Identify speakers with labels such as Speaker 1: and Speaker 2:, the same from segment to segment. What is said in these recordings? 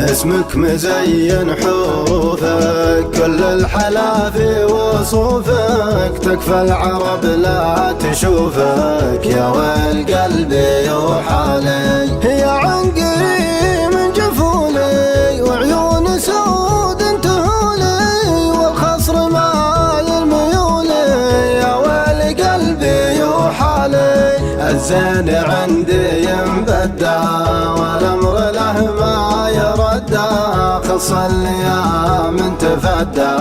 Speaker 1: اسمك مزين حروفك، كل الحلا في وصوفك، تكفى العرب لا تشوفك، يا والقلب يوحالي. يا عنقري من جفولي، وعيون سود انتهولي، والخصر مايل ميولي، يا والقلب يوحالي. الزين عندي ينبدى، والامر له ما يردى، خص الايام تفدى،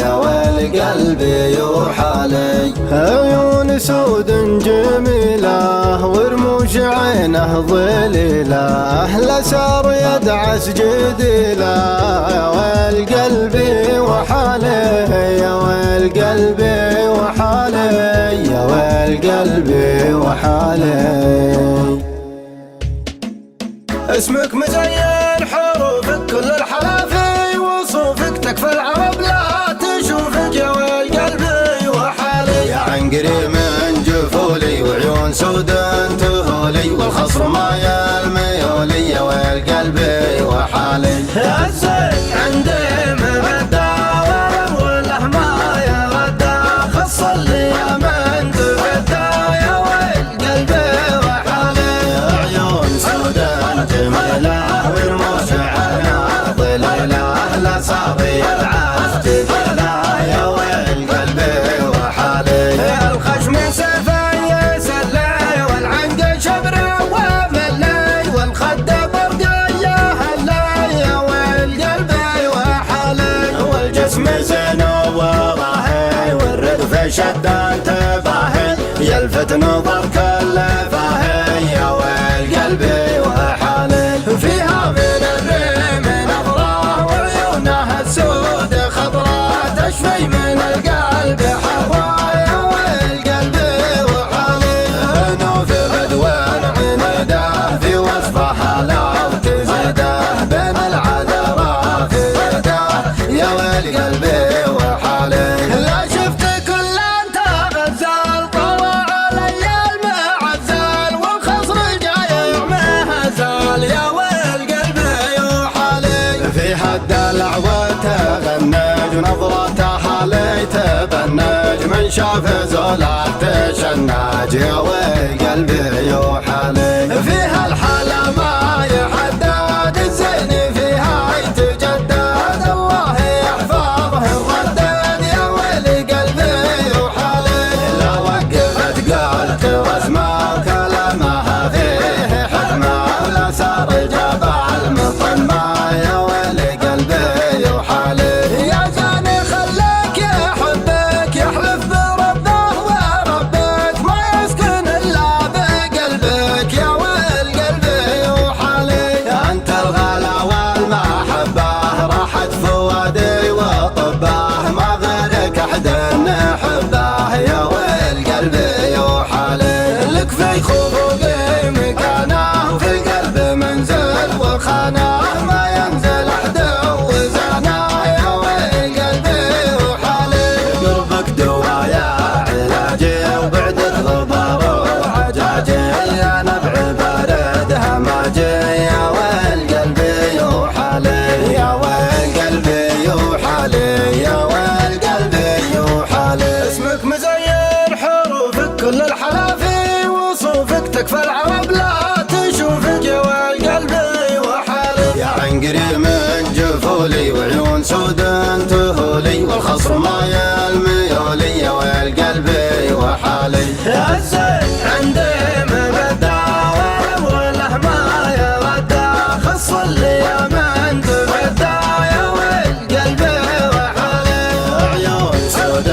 Speaker 1: يا ويل قلبي يوحالي. عيون سود جميله، ورموش عينه ظليله، الاسار يدعس جديله، يا ويل قلبي وحالي، يا ويل قلبي وحالي، يا ويل قلبي وحالي. اسمك مزين حروفك، كل الحلا في وصوفك، تكفى العرب لا تشوفك، يا ويل قلبي وحالي. يا عنقري من جفولي، وعيون سود تهولي، والخصر مايل ميولي، يا ويل قلبي وحالي. الزين عندي مبدى، والامر له ما يردى، خص الايام تفدى، يا ويل قلبي وحالي. عيون سود جميلة، ورموش عينه ظليلة، الاسار يدعس جديلة، يا ويل قلبي وحالي. الخشم سيفه يسلي، والعنق شبره وملي، والخد برقيه هلي، يا ويل قلبي وحالي. والجسم زين وراهي، والردف شد تفاهي، يلفت نظر كل فاهي، يا ويل قلبي وحالي. فيها من الريم نظرة، وعيونها السود خضرة، تشفي من القلب حرة، يا ويل قلبي وحالي. نوف غدوان عنده، في وصفها لو تزيده، بين العذراء في يده، يا ويل قلبي وحالي. لا شفت كل انت غزال، طوى علي المعزال، والخصر جايع مهزال، يا ويل قلبي وحالي. فيها الدلع وتغنج، ونظرتها لي تبنج، من شاف زولات تشنج، يا ويل قلبي وحالي. فيها الحلا ما يحدد، الزين فيها يتجدد، الله يحفظه الردد، يا ويل قلبي وحالي. لا وقفت قلت رسمه، كلامها فيه حكمه، ولا سار جبع المطمه، يا ويل قلبي وحالي. يا زاني خليك يحبك، يحلف بربه وربك، ما يسكن الا بقلبك، يا ويل قلبي وحالي. انت الغلا والمحبه، راحت فؤادي وطبه، ما غيرك احد نحبه، يا ويل قلبي وحالي. لك في خروجي مكانه، وفي القلب منزل وخانه، ما ينزل احد وزانه، يا ويل قلبي وحالي. قربك دوايا علاجي، وبعد الغبار وعجاجي، يا نبع بارد هماجي، يا ويل قلبي وحالي، يا ويل قلبي وحالي، يا ويل قلبي وحالي. اسمك مزين حروفك، كل الحلا في وصوفك، تكفى العرب لا تشوفك، يا ويل قلبي وحالي. يا عنقري من جفولي، وعيون سود تهولي، والخصر مايل ميولي، يا ويل قلبي وحالي. الزين عندي مبدى، والامر له ما يردى، خص الايام تفدى، يا ويل قلبي وحالي. عيون سود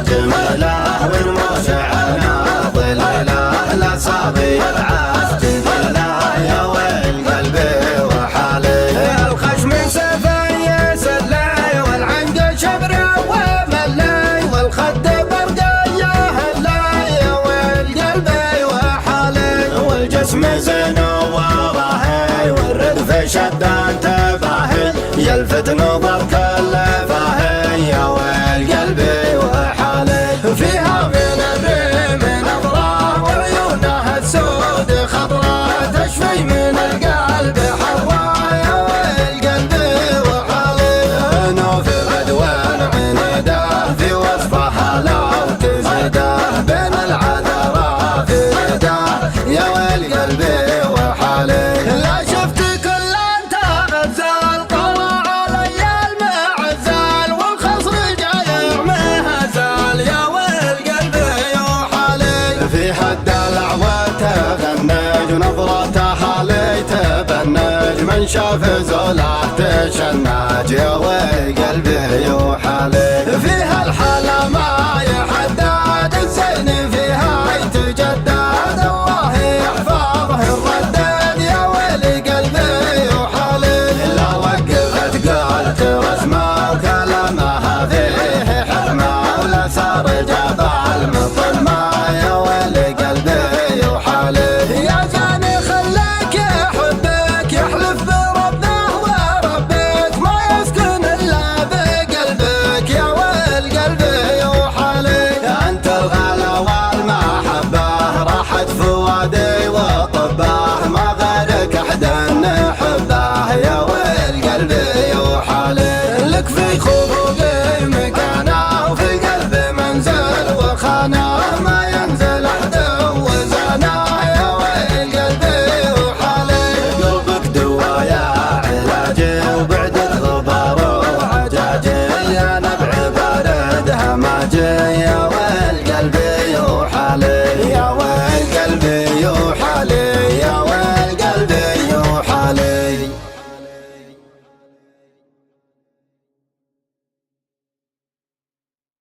Speaker 1: جميله، ورموش عينه ظليله، الاسار يدعس جديله، يا ويل قلبي وحالي. الخشم سيفه يسلي، والعنق شبره وملي، والخد برقيه هلي، يا ويل قلبي وحالي. والجسم زين وراهي، والردف شد تفاهي، يلفت نظر كل فاهي، يا ويل قلبي وحالي. فيها من الريم نظرة، وعيونها السود خضرة، تشفي من القلب حرة، يا ويل قلبي من شاف زوله تشنج يا وي قلبي يوحالي.